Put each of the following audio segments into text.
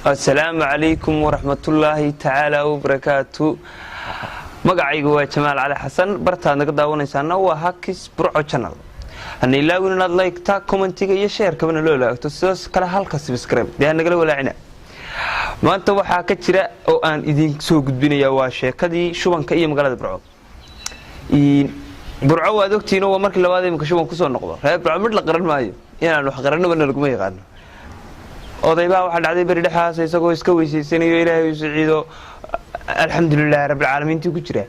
السلام عليكم ورحمة الله تعالى وبركاته. مقعيق وجمال على حسن برتان نقدر ونسانا وهاكيس برعو channel. أنا لا وين لايك تا كومنتي يشير كمان لولا تسوس كلا هالك سبسكرايب ده نقول ولا عنا. ما أنت وحاكي ترى أو أن إذا سوق الدنيا واشة كذي شو بنكية مقالة برعو. برعو هذوك تينو ومرك اللي هذا مكشوفهم كسر نقطة. هاي برعو مثل قرن ماي. يعني لو قرننا بنرجمه يقارن. odaybaa waxa dhacday bari dhaxaas isagoo iska weysaysanay Ilaahay uu saciido alxamdulillaah rabbil caalamiin ku jira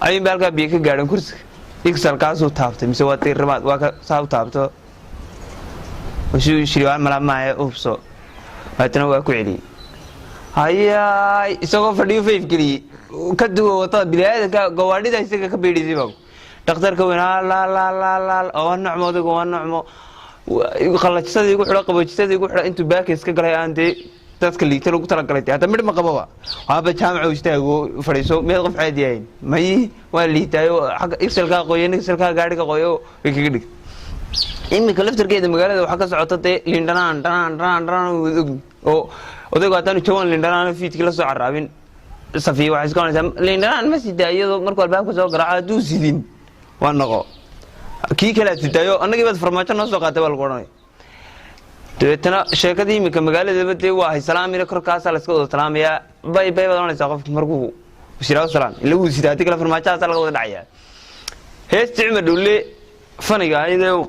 ay baalka biyo ka gaaran kursiga iksalkaas uu taabtay mise waa tirmaad waa ka saaw taabto wuxuu shiriyaan malaamay ubso haatana waa ku celiyay hayay isagoo fadhiyo fayf galiyay ka duwo wata bilaadka gawaadhida isaga ka beedhisay baa dhakhtarka weyn la oo nacmooda oo nacmo qalajsadii ugu xidho qaboojisadii ugu xidho intuu baakis ka galay aan dee dadka liita lagu tala galay hada mid ma qababa waaba jaamac istaago fadhiiso meel qof caadi yahay may waa liitaayo xaq excelka qoyan excelka gaariga qoyo way kaga dhig imika laftarkeeda magaalada waxa ka socota dee lindhanaan oo odaygu haddaan jawaan lindhanaan fiidkii la soo carraabin safiya waxay iska onaysaa lindhanaan ma sidaa iyadoo markuu albaabka soo garaaco hadduu sidin waa noqo kii kala tidaayo annagii baad farmaajo noo soo qaatay baa lagu odhanay deetana sheekadii imika magaalada badee waa hay salaamina korkaas la iska wada salaamaya bay baad oranaysaa qofka markuu wasiirada salaam ila uu sidaatay kala farmaajaha laga wada dhacaya heesti cumar dhulle faniga ayadoo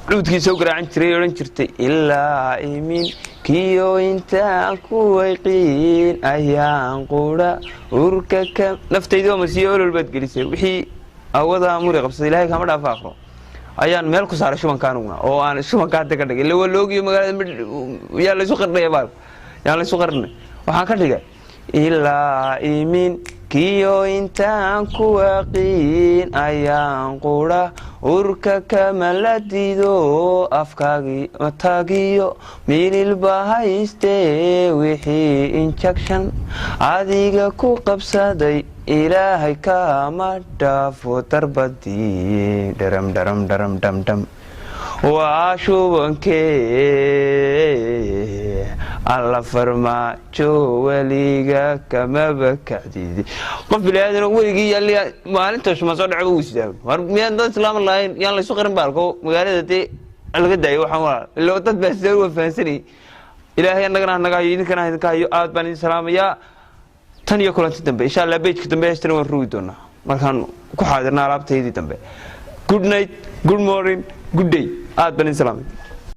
cudkiisa u garaacan jiray oran jirtay ilaa imin kiyo intaan ku wayqiin ayaan qura urka ka naftaydu ma sii olol bad gelisay wixii awada amuri qabsaday Ilaahay kama dhaafaqo ayaan meel ku saaray shubankaanuna oo aan shubankaada ka dhigay la waloogiyo magaalada yaa la isku qarnay baal yaa la isku qarnay waxaan ka dhigay ilaa imin kiyo intaan ku waqiin ayaan qura urka kamaladido afkaagi matagiyo milil bahayste wixii injection adiga ku qabsaday Ilaahay kama dhaafo darbadii daram dam waa shubankii alla farmaajo waliga kama bakacdidi qof bilaadan weligii yaalliya maalinta shuma soo dhaco uu sidaa war miyaan dad islaam lahayn yaan la isku qarin baalko magaalada tii laga daayo waxaan waa loo dad baa sidoo u fahansanay Ilaahay annaga idinkana idinkayo aad baan idin salaamayaa tan iyo kulanti dambe insha Allah page-ka dambe heestana waan ruugi doonaa markaan ku xaadirnaa alaabtaydii dambe good night good morning good day aad baan idin salaamay